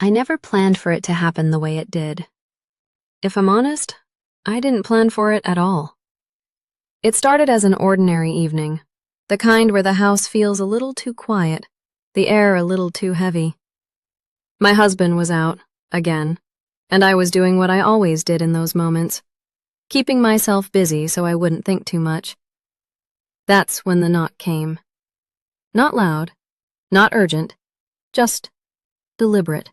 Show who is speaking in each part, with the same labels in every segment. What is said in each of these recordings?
Speaker 1: I never planned for it to happen the way it did. If I'm honest, I didn't plan for it at all. It started as an ordinary evening, the kind where the house feels a little too quiet, the air a little too heavy. My husband was out, again, and I was doing what I always did in those moments, keeping myself busy so I wouldn't think too much. That's when the knock came. Not loud, not urgent, just deliberate.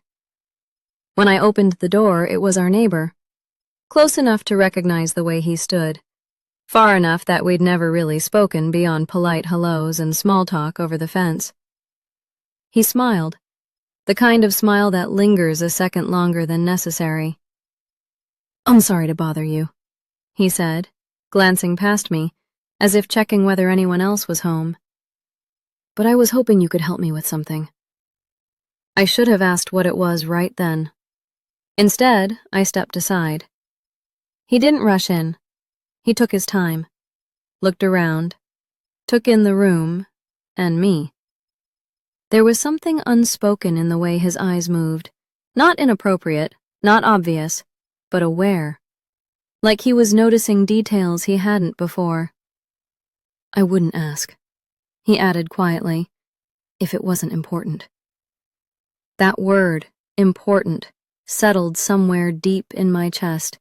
Speaker 1: When I opened the door, it was our neighbor, close enough to recognize the way he stood, far enough that we'd never really spoken beyond polite hellos and small talk over the fence. He smiled, the kind of smile that lingers a second longer than necessary. "I'm sorry to bother you," he said, glancing past me, as if checking whether anyone else was home. "But I was hoping you could help me with something." I should have asked what it was right then. Instead, I stepped aside. He didn't rush in. He took his time, looked around, took in the room, and me. There was something unspoken in the way his eyes moved, not inappropriate, not obvious, but aware, like he was noticing details he hadn't before. "I wouldn't ask," he added quietly, "if it wasn't important." That word, important, settled somewhere deep in my chest.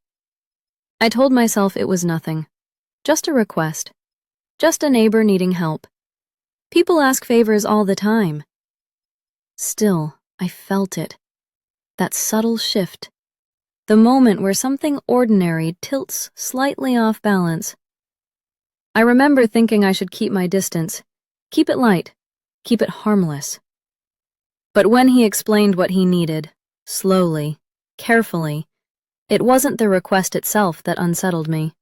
Speaker 1: I told myself it was nothing, just a request, just a neighbor needing help. People ask favors all the time. Still, I felt it, that subtle shift, the moment where something ordinary tilts slightly off balance. I remember thinking I should keep my distance, keep it light, keep it harmless. But when he explained what he needed, slowly, carefully, it wasn't the request itself that unsettled me.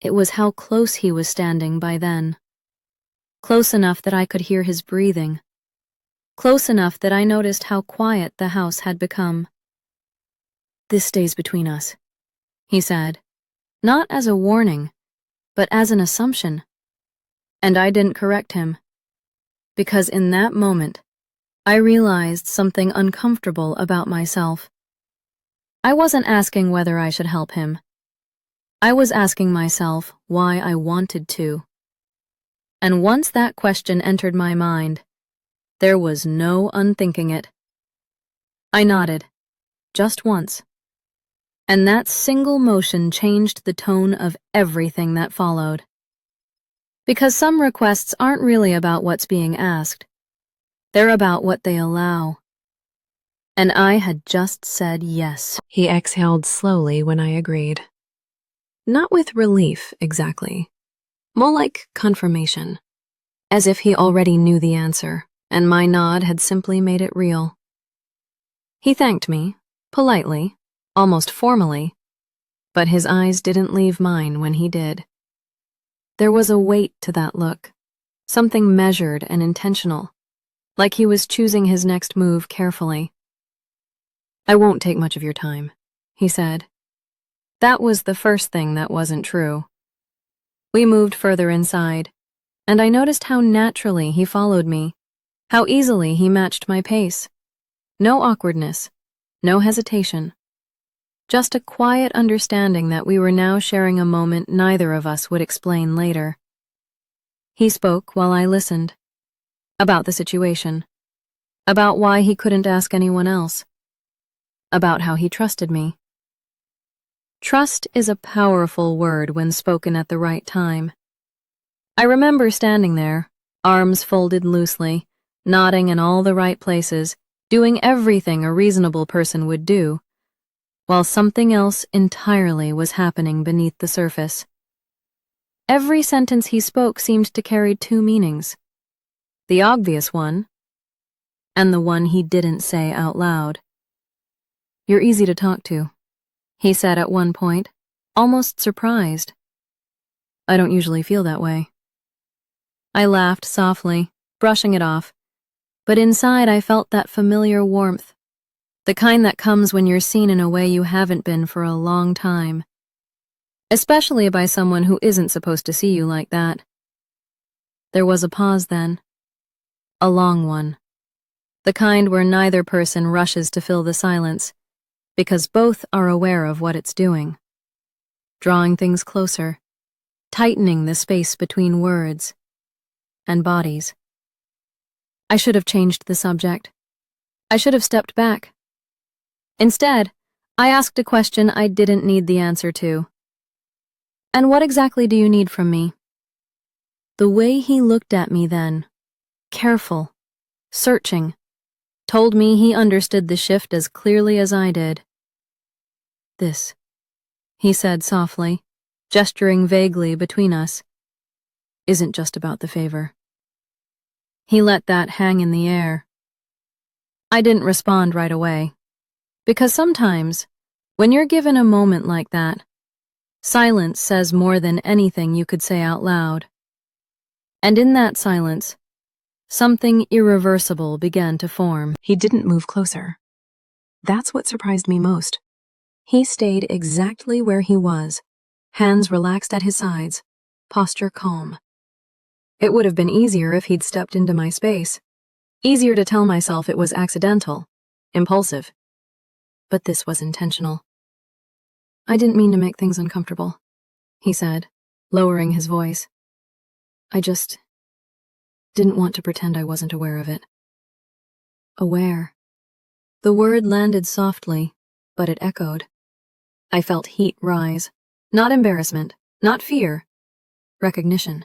Speaker 1: It was how close he was standing by then. Close enough that I could hear his breathing. Close enough that I noticed how quiet the house had become. "This stays between us," he said, not as a warning, but as an assumption. And I didn't correct him, because in that moment, I realized something uncomfortable about myself. I wasn't asking whether I should help him. I was asking myself why I wanted to. And once that question entered my mind, there was no unthinking it. I nodded, just once. And that single motion changed the tone of everything that followed. Because some requests aren't really about what's being asked. They're about what they allow. And I had just said yes. He exhaled slowly when I agreed. Not with relief, exactly. More like confirmation. As if he already knew the answer, and my nod had simply made it real. He thanked me, politely, almost formally, but his eyes didn't leave mine when he did. There was a weight to that look, something measured and intentional, like he was choosing his next move carefully. "I won't take much of your time," he said. That was the first thing that wasn't true. We moved further inside, and I noticed how naturally he followed me, how easily he matched my pace. No awkwardness, no hesitation. Just a quiet understanding that we were now sharing a moment neither of us would explain later. He spoke while I listened. About the situation. About why he couldn't ask anyone else. About how he trusted me. Trust is a powerful word when spoken at the right time. I remember standing there, arms folded loosely, nodding in all the right places, doing everything a reasonable person would do, while something else entirely was happening beneath the surface. Every sentence he spoke seemed to carry two meanings. The obvious one, and the one he didn't say out loud. "You're easy to talk to," he said at one point, almost surprised. "I don't usually feel that way." I laughed softly, brushing it off, but inside I felt that familiar warmth, the kind that comes when you're seen in a way you haven't been for a long time, especially by someone who isn't supposed to see you like that. There was a pause then, a long one. The kind where neither person rushes to fill the silence, because both are aware of what it's doing. Drawing things closer, tightening the space between words and bodies. I should have changed the subject. I should have stepped back. Instead, I asked a question I didn't need the answer to. And what exactly do you need from me? The way he looked at me then, careful, searching, told me he understood the shift as clearly as I did. This, he said softly, gesturing vaguely between us, isn't just about the favor. He let that hang in the air. I didn't respond right away, because sometimes, when you're given a moment like that, silence says more than anything you could say out loud. And in that silence, something irreversible began to form.
Speaker 2: He didn't move closer. That's what surprised me most. He stayed exactly where he was, hands relaxed at his sides, posture calm. It would have been easier if he'd stepped into my space. Easier to tell myself it was accidental, impulsive. But this was intentional. I didn't mean to make things uncomfortable, he said, lowering his voice. I just didn't want to pretend I wasn't aware of it. Aware. The word landed softly, but it echoed. I felt heat rise. Not embarrassment, not fear. Recognition.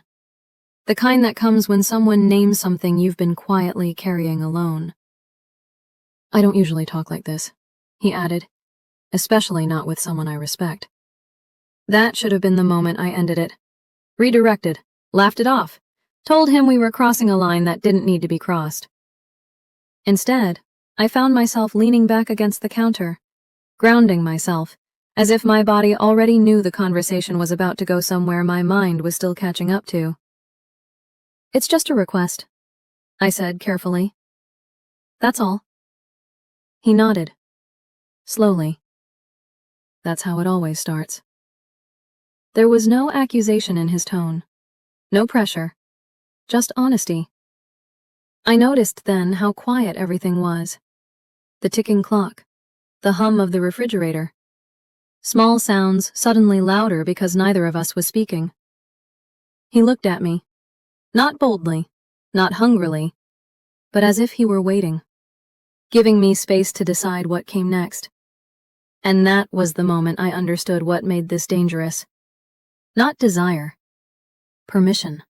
Speaker 2: The kind that comes when someone names something you've been quietly carrying alone. I don't usually talk like this, he added, especially not with someone I respect. That should have been the moment I ended it. Redirected, laughed it off, told him we were crossing a line that didn't need to be crossed. Instead, I found myself leaning back against the counter, grounding myself, as if my body already knew the conversation was about to go somewhere my mind was still catching up to. It's just a request, I said carefully. That's all. He nodded. Slowly. That's how it always starts. There was no accusation in his tone. No pressure. Just honesty. I noticed then how quiet everything was. The ticking clock. The hum of the refrigerator. Small sounds suddenly louder because neither of us was speaking. He looked at me. Not boldly, not hungrily, but as if he were waiting, giving me space to decide what came next. And that was the moment I understood what made this dangerous. Not desire. Permission.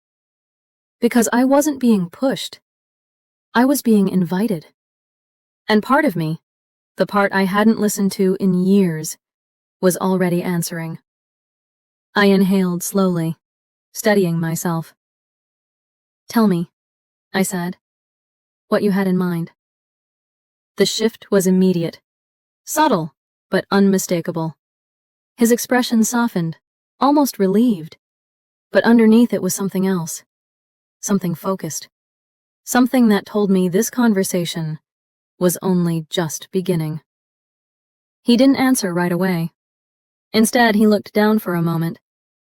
Speaker 2: Because I wasn't being pushed. I was being invited. And part of me, the part I hadn't listened to in years, was already answering. I inhaled slowly, steadying myself. Tell me, I said, what you had in mind. The shift was immediate, subtle, but unmistakable. His expression softened, almost relieved, but underneath it was something else, something focused, something that told me this conversation was only just beginning. He didn't answer right away. Instead, he looked down for a moment,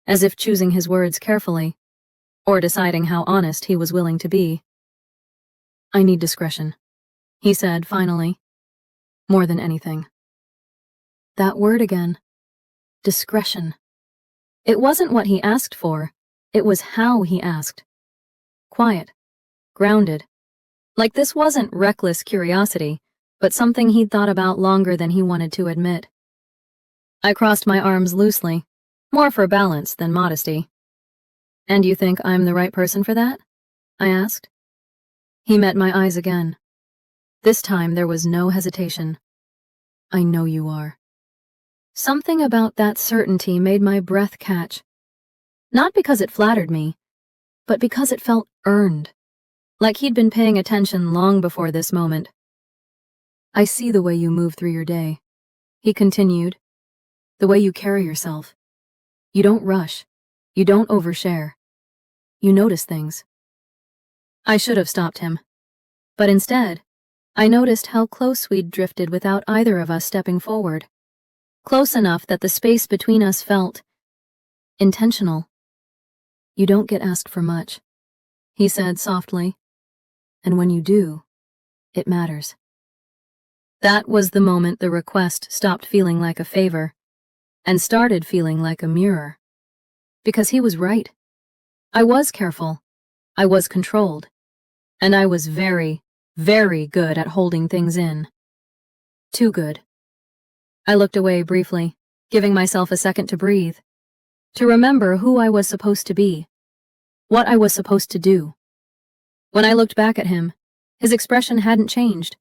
Speaker 2: as if choosing his words carefully, or deciding how honest he was willing to be. I need discretion, he said finally, more than anything. That word again. Discretion. It wasn't what he asked for, it was how he asked. Quiet, grounded, like this wasn't reckless curiosity, but something he'd thought about longer than he wanted to admit. I crossed my arms loosely, more for balance than modesty. And you think I'm the right person for that? I asked. He met my eyes again. This time there was no hesitation. I know you are. Something about that certainty made my breath catch. Not because it flattered me, but because it felt earned, like he'd been paying attention long before this moment. I see the way you move through your day, he continued, the way you carry yourself. You don't rush. You don't overshare. You notice things. I should have stopped him. But instead, I noticed how close we'd drifted without either of us stepping forward. Close enough that the space between us felt intentional. You don't get asked for much, he said softly. And when you do, it matters. That was the moment the request stopped feeling like a favor and started feeling like a mirror. Because he was right. I was careful. I was controlled. And I was very, very good at holding things in. Too good. I looked away briefly, giving myself a second to breathe, to remember who I was supposed to be, what I was supposed to do. When I looked back at him, his expression hadn't changed.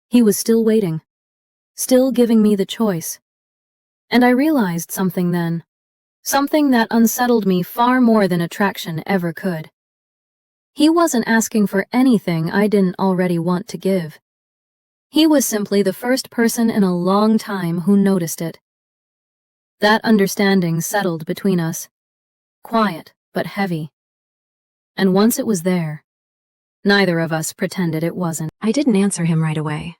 Speaker 2: He was still waiting, still giving me the choice. And I realized something then, something that unsettled me far more than attraction ever could. He wasn't asking for anything I didn't already want to give. He was simply the first person in a long time who noticed it. That understanding settled between us, quiet but heavy. And once it was there, neither of us pretended it wasn't.
Speaker 1: I didn't answer him right away.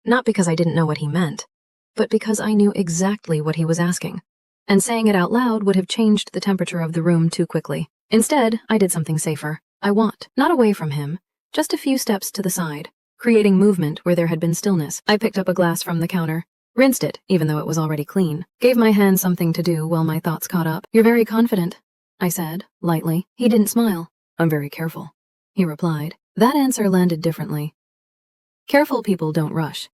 Speaker 1: Not because I didn't know what he meant, but because I knew exactly what he was asking, and saying it out loud would have changed the temperature of the room too quickly. Instead, I did something safer. I walked, not away from him, just a few steps to the side, creating movement where there had been stillness. I picked up a glass from the counter, rinsed it, even though it was already clean, gave my hand something to do while my thoughts caught up. "You're very confident," I said, lightly. He didn't smile. "I'm very careful," he replied. That answer landed differently. Careful people don't rush.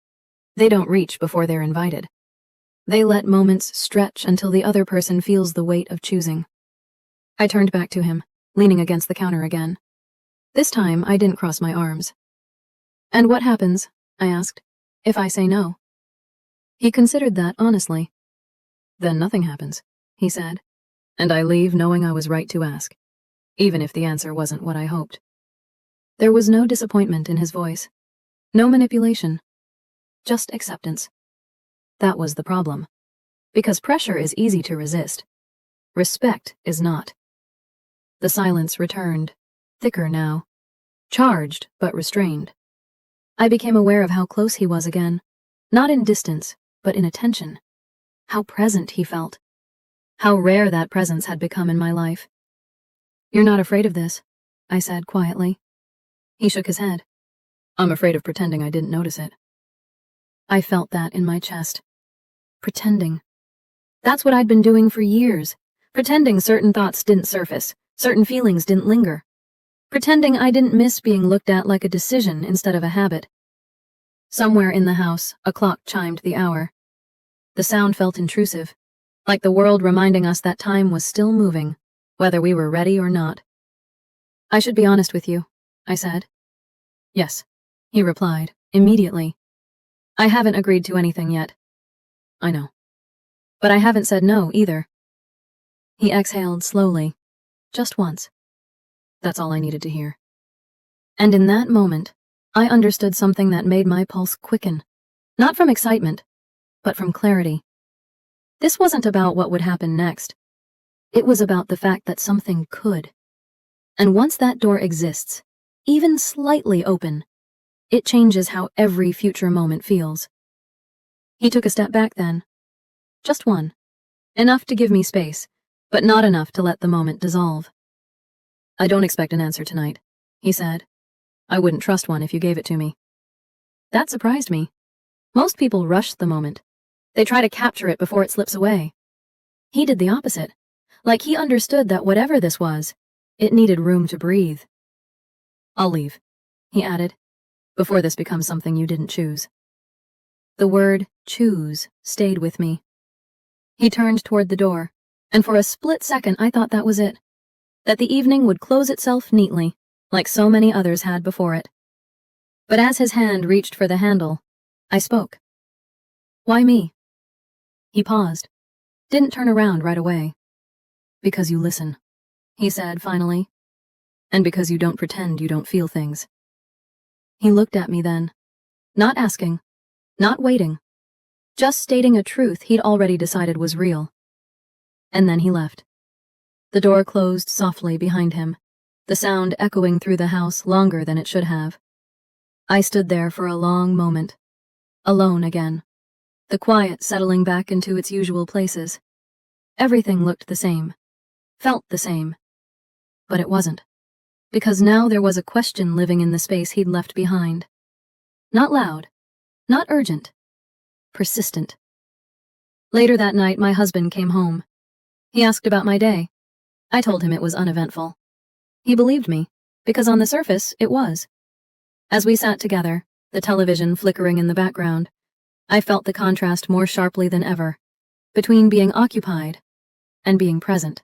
Speaker 1: They don't reach before they're invited. They let moments stretch until the other person feels the weight of choosing. I turned back to him, leaning against the counter again. This time, I didn't cross my arms. "And what happens," I asked, "if I say no?" He considered that honestly. "Then nothing happens," he said, "and I leave knowing I was right to ask, even if the answer wasn't what I hoped." There was no disappointment in his voice, no manipulation, just acceptance. That was the problem, because pressure is easy to resist. Respect is not. The silence returned, thicker now, charged but restrained. I became aware of how close he was again, not in distance, but in attention. How present he felt. How rare that presence had become in my life. "You're not afraid of this," I said quietly. He shook his head. "I'm afraid of pretending I didn't notice it." I felt that in my chest. Pretending. That's what I'd been doing for years. Pretending certain thoughts didn't surface, certain feelings didn't linger. Pretending I didn't miss being looked at like a decision instead of a habit. Somewhere in the house, a clock chimed the hour. The sound felt intrusive, like the world reminding us that time was still moving, whether we were ready or not. "I should be honest with you," I said. "Yes," he replied, immediately. "I haven't agreed to anything yet." "I know. But I haven't said no, either." He exhaled slowly, just once. That's all I needed to hear. And in that moment, I understood something that made my pulse quicken, not from excitement, but from clarity. This wasn't about what would happen next. It was about the fact that something could. And once that door exists, even slightly open, it changes how every future moment feels. He took a step back then. Just one. Enough to give me space, but not enough to let the moment dissolve. "I don't expect an answer tonight," he said. "I wouldn't trust one if you gave it to me." That surprised me. Most people rush the moment. They try to capture it before it slips away. He did the opposite. Like he understood that whatever this was, it needed room to breathe. "I'll leave," he added, "before this becomes something you didn't choose." The word choose stayed with me. He turned toward the door, and for a split second I thought that was it. That the evening would close itself neatly, like so many others had before it. But as his hand reached for the handle, I spoke. "Why me?" He paused, didn't turn around right away. "Because you listen," he said finally, "and because you don't pretend you don't feel things." He looked at me then, not asking, not waiting, just stating a truth he'd already decided was real. And then he left. The door closed softly behind him, the sound echoing through the house longer than it should have. I stood there for a long moment, alone again, the quiet settling back into its usual places. Everything looked the same, felt the same. But it wasn't, because now there was a question living in the space he'd left behind.
Speaker 2: Not loud, not urgent, persistent. Later that night, my husband came home. He asked about my day. I told him it was uneventful. He believed me, because on the surface, it was. As we sat together, the television flickering in the background, I felt the contrast more sharply than ever, between being occupied and being present.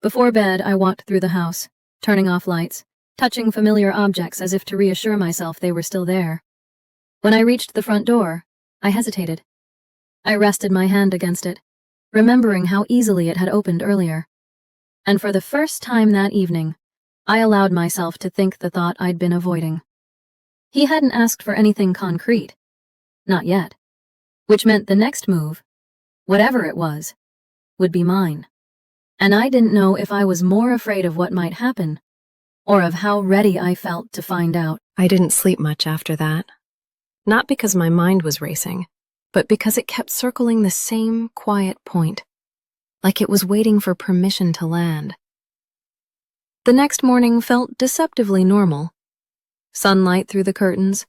Speaker 2: Before bed, I walked through the house, turning off lights, touching familiar objects as if to reassure myself they were still there. When I reached the front door, I hesitated. I rested my hand against it, remembering how easily it had opened earlier. And for the first time that evening, I allowed myself to think the thought I'd been avoiding. He hadn't asked for anything concrete. Not yet. Which meant the next move, whatever it was, would be mine. And I didn't know if I was more afraid of what might happen, or of how ready I felt to find out.
Speaker 1: I didn't sleep much after that. Not because my mind was racing, but because it kept circling the same quiet point, like it was waiting for permission to land. The next morning felt deceptively normal. Sunlight through the curtains,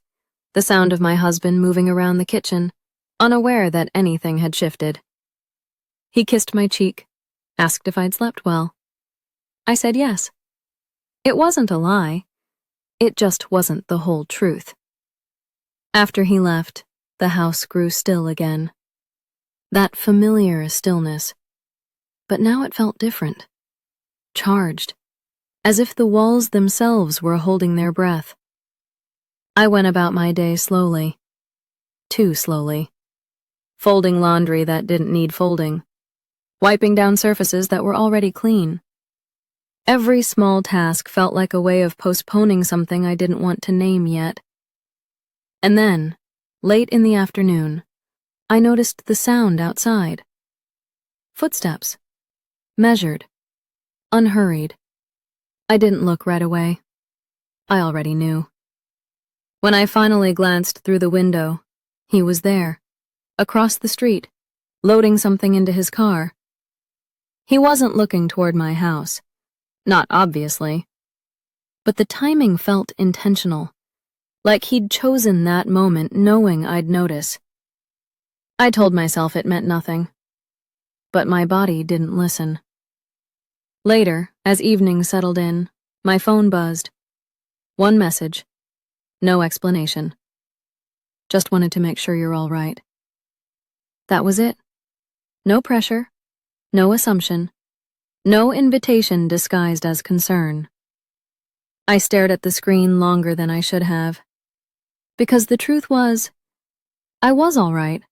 Speaker 1: the sound of my husband moving around the kitchen, unaware that anything had shifted. He kissed my cheek, asked if I'd slept well. I said yes. It wasn't a lie. It just wasn't the whole truth. After he left, the house grew still again. That familiar stillness. But now it felt different. Charged. As if the walls themselves were holding their breath. I went about my day slowly. Too slowly. Folding laundry that didn't need folding. Wiping down surfaces that were already clean. Every small task felt like a way of postponing something I didn't want to name yet. And then, late in the afternoon, I noticed the sound outside. Footsteps. Measured. Unhurried. I didn't look right away. I already knew. When I finally glanced through the window, he was there, across the street, loading something into his car. He wasn't looking toward my house. Not obviously. But the timing felt intentional, like he'd chosen that moment knowing I'd notice. I told myself it meant nothing. But my body didn't listen. Later, as evening settled in, my phone buzzed. One message. No explanation. Just wanted to make sure you're all right. That was it. No pressure. No assumption. No invitation disguised as concern. I stared at the screen longer than I should have. Because the truth was, I was all right.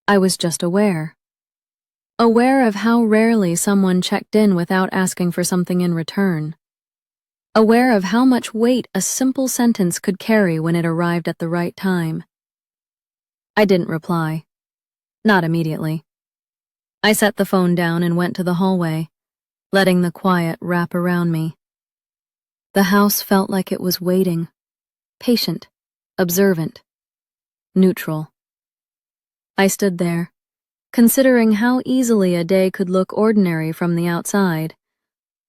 Speaker 1: I was just aware. Aware of how rarely someone checked in without asking for something in return. Aware of how much weight a simple sentence could carry when it arrived at the right time. I didn't reply. Not immediately. I set the phone down and went to the hallway, letting the quiet wrap around me. The house felt like it was waiting, patient, observant, neutral. I stood there, considering how easily a day could look ordinary from the outside,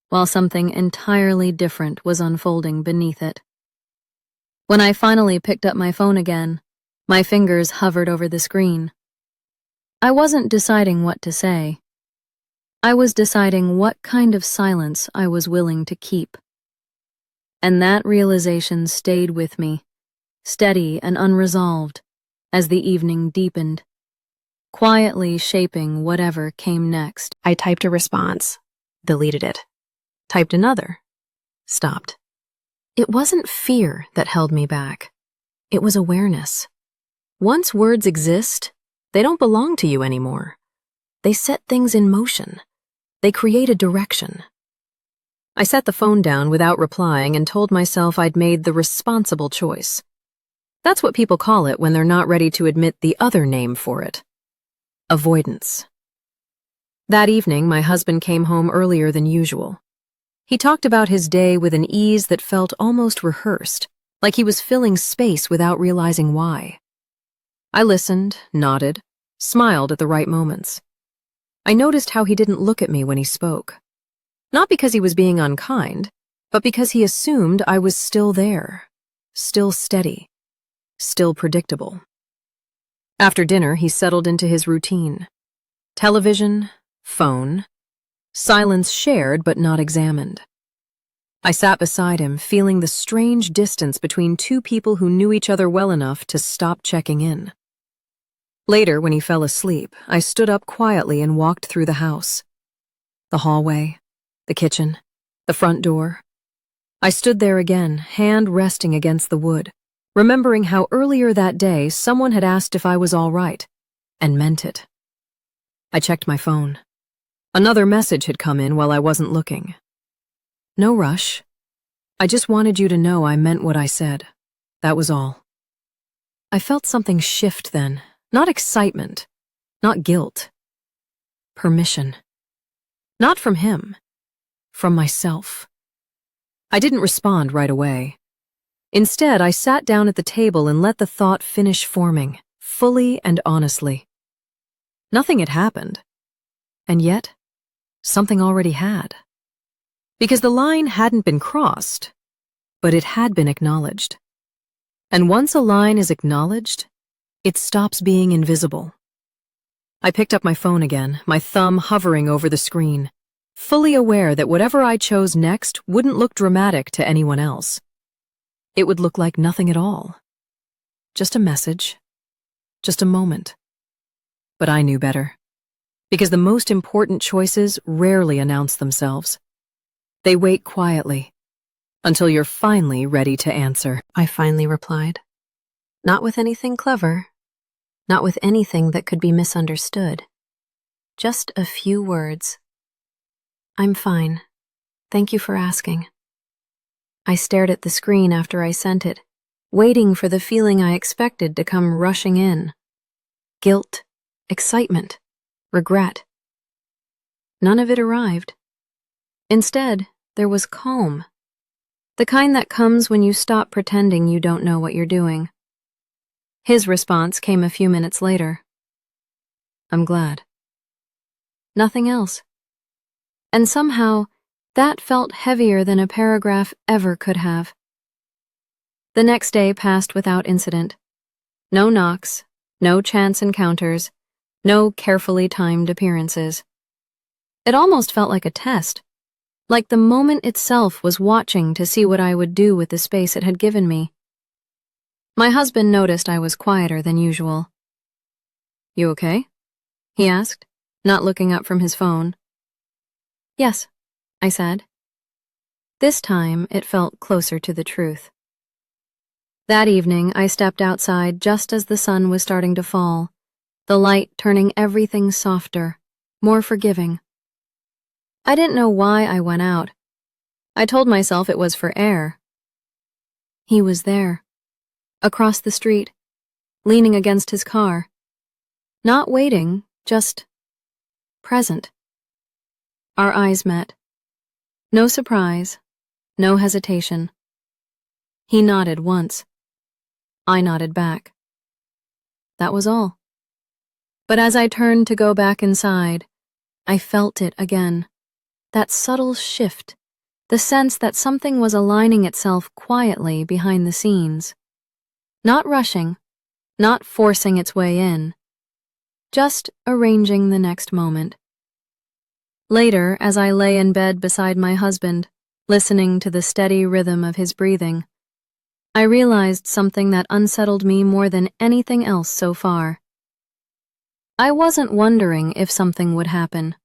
Speaker 1: while something entirely different was unfolding beneath it. When I finally picked up my phone again, my fingers hovered over the screen. I wasn't deciding what to say. I was deciding what kind of silence I was willing to keep. And that realization stayed with me, steady and unresolved, as the evening deepened, quietly shaping whatever came next.
Speaker 2: I typed a response, deleted it. Typed another. Stopped. It wasn't fear that held me back. It was awareness. Once words exist, they don't belong to you anymore. They set things in motion. They create a direction. I set the phone down without replying and told myself I'd made the responsible choice. That's what people call it when they're not ready to admit the other name for it. Avoidance. That evening, my husband came home earlier than usual. He talked about his day with an ease that felt almost rehearsed, like he was filling space without realizing why. I listened, nodded, smiled at the right moments. I noticed how he didn't look at me when he spoke. Not because he was being unkind, but because he assumed I was still there, still steady. still predictable. After dinner, he settled into his routine. Television, phone, silence shared but not examined. I sat beside him, feeling the strange distance between two people who knew each other well enough to stop checking in. Later, when he fell asleep, I stood up quietly and walked through the house. The hallway, the kitchen, the front door. I stood there again, hand resting against the wood, remembering how earlier that day someone had asked if I was all right, and meant it. I checked my phone. Another message had come in while I wasn't looking. No rush. I just wanted you to know I meant what I said. That was all. I felt something shift then, not excitement, not guilt. Permission. Not from him, from myself. I didn't respond right away. Instead, I sat down at the table and let the thought finish forming, fully and honestly. Nothing had happened. And yet, something already had. Because the line hadn't been crossed, but it had been acknowledged. And once a line is acknowledged, it stops being invisible. I picked up my phone again, my thumb hovering over the screen, fully aware that whatever I chose next wouldn't look dramatic to anyone else. It would look like nothing at all. Just a message, just a moment. But I knew better, because the most important choices rarely announce themselves. They wait quietly, until you're finally ready to answer.
Speaker 1: I finally replied. Not with anything clever, not with anything that could be misunderstood. Just a few words. I'm fine. Thank you for asking. I stared at the screen after I sent it, waiting for the feeling I expected to come rushing in. Guilt, excitement, regret. None of it arrived. Instead, there was calm. The kind that comes when you stop pretending you don't know what you're doing. His response came a few minutes later. I'm glad. Nothing else. And somehow, that felt heavier than a paragraph ever could have. The next day passed without incident. No knocks, no chance encounters, no carefully timed appearances. It almost felt like a test, like the moment itself was watching to see what I would do with the space it had given me. My husband noticed I was quieter than usual. You okay? He asked, not looking up from his phone. Yes, I said. This time, it felt closer to the truth. That evening, I stepped outside just as the sun was starting to fall, the light turning everything softer, more forgiving. I didn't know why I went out. I told myself it was for air. He was there, across the street, leaning against his car. Not waiting, just present. Our eyes met. No surprise, no hesitation. He nodded once. I nodded back. That was all. But as I turned to go back inside, I felt it again. That subtle shift, the sense that something was aligning itself quietly behind the scenes. Not rushing, not forcing its way in, just arranging the next moment. Later, as I lay in bed beside my husband, listening to the steady rhythm of his breathing, I realized something that unsettled me more than anything else so far. I wasn't wondering if something would happen.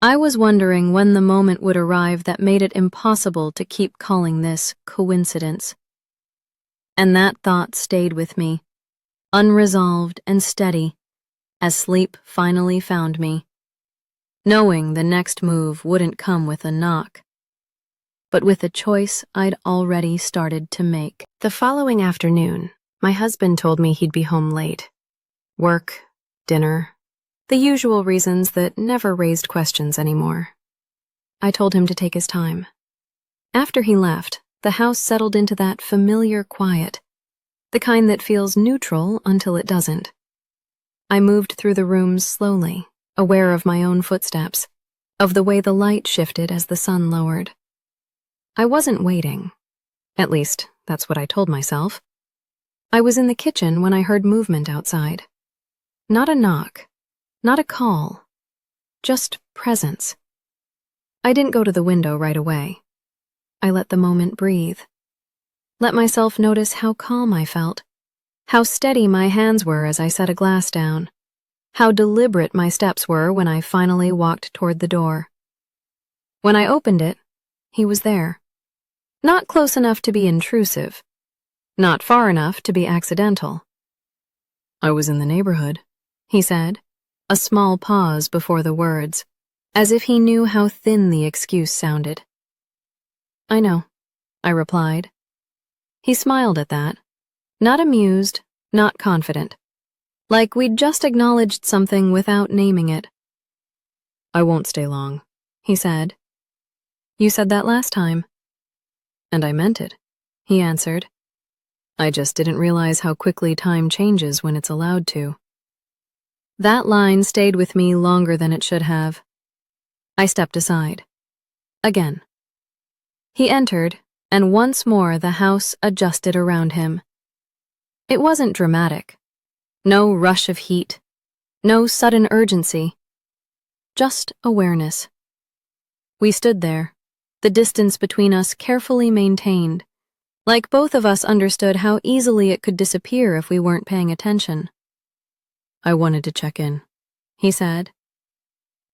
Speaker 1: I was wondering when the moment would arrive that made it impossible to keep calling this coincidence. And that thought stayed with me, unresolved and steady, as sleep finally found me, knowing the next move wouldn't come with a knock, but with a choice I'd already started to make. The following afternoon, my husband told me he'd be home late. Work, dinner, the usual reasons that never raised questions anymore. I told him to take his time. After he left, the house settled into that familiar quiet, the kind that feels neutral until it doesn't. I moved through the rooms slowly, aware of my own footsteps, of the way the light shifted as the sun lowered. I wasn't waiting. At least, that's what I told myself. I was in the kitchen when I heard movement outside. Not a knock, not a call, just presence. I didn't go to the window right away. I let the moment breathe. Let myself notice how calm I felt, how steady my hands were as I set a glass down, how deliberate my steps were when I finally walked toward the door. When I opened it, he was there. Not close enough to be intrusive, not far enough to be accidental. "I was in the neighborhood," he said, a small pause before the words, as if he knew how thin the excuse sounded. "I know," I replied. He smiled at that, not amused, not confident, like we'd just acknowledged something without naming it. "I won't stay long," he said. "You said that last time." "And I meant it," he answered. "I just didn't realize how quickly time changes when it's allowed to." That line stayed with me longer than it should have. I stepped aside. Again. He entered, and once more the house adjusted around him. It wasn't dramatic. No rush of heat. No sudden urgency. Just awareness. We stood there, the distance between us carefully maintained, like both of us understood how easily it could disappear if we weren't paying attention. "I wanted to check in," he said.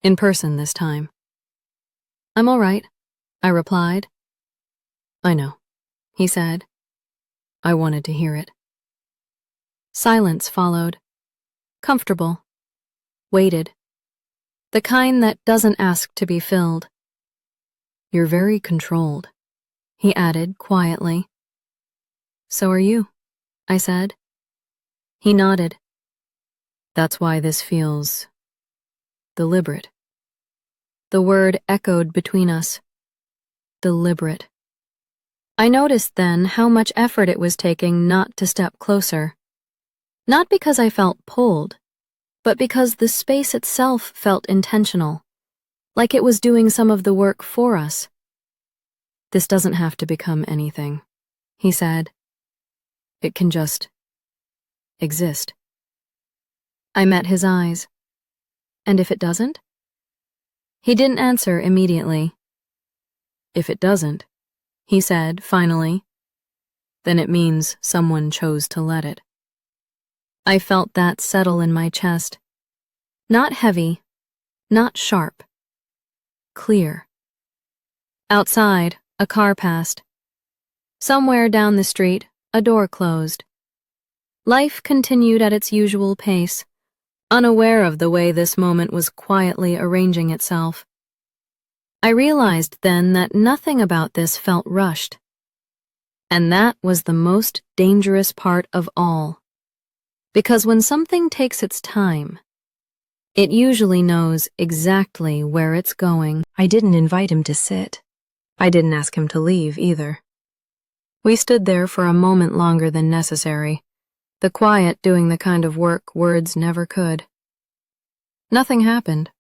Speaker 1: "In person this time." "I'm all right," I replied. "I know," he said. "I wanted to hear it." Silence followed. Comfortable. Waited. The kind that doesn't ask to be filled. "You're very controlled," he added quietly. "So are you," I said. He nodded. "That's why this feels deliberate." The word echoed between us. Deliberate. I noticed then how much effort it was taking not to step closer. Not because I felt pulled, but because the space itself felt intentional, like it was doing some of the work for us. "This doesn't have to become anything," he said. "It can just exist." I met his eyes. "And if it doesn't?" He didn't answer immediately. "If it doesn't," he said finally, "then it means someone chose to let it." I felt that settle in my chest. Not heavy, not sharp. Clear. Outside, a car passed. Somewhere down the street, a door closed. Life continued at its usual pace, unaware of the way this moment was quietly arranging itself. I realized then that nothing about this felt rushed. And that was the most dangerous part of all. Because when something takes its time, it usually knows exactly where it's going. I didn't invite him to sit. I didn't ask him to leave either. We stood there for a moment longer than necessary, the quiet doing the kind of work words never could. Nothing happened,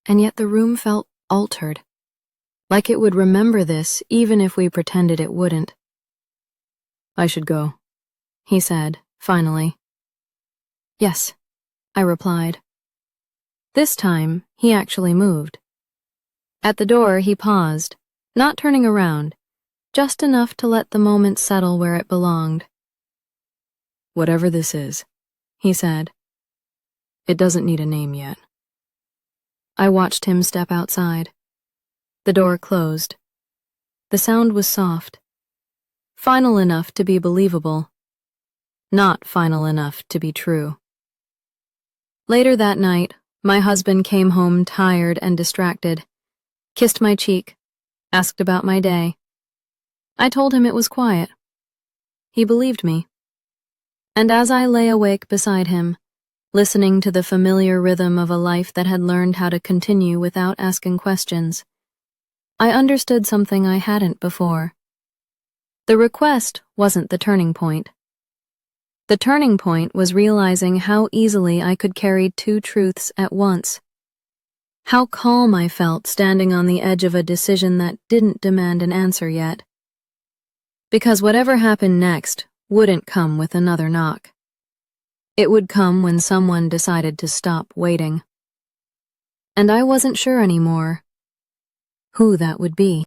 Speaker 1: and yet the room felt altered, like it would remember this even if we pretended it wouldn't. "I should go," he said, finally. "Yes," I replied. This time, he actually moved. At the door, he paused, not turning around, just enough to let the moment settle where it belonged. "Whatever this is," he said, "it doesn't need a name yet." I watched him step outside. The door closed. The sound was soft, final enough to be believable, not final enough to be true. Later that night, my husband came home tired and distracted, kissed my cheek, asked about my day. I told him it was quiet. He believed me. And as I lay awake beside him, listening to the familiar rhythm of a life that had learned how to continue without asking questions, I understood something I hadn't before. The request wasn't the turning point. The turning point was realizing how easily I could carry two truths at once. How calm I felt standing on the edge of a decision that didn't demand an answer yet. Because whatever happened next wouldn't come with another knock. It would come when someone decided to stop waiting. And I wasn't sure anymore who that would be.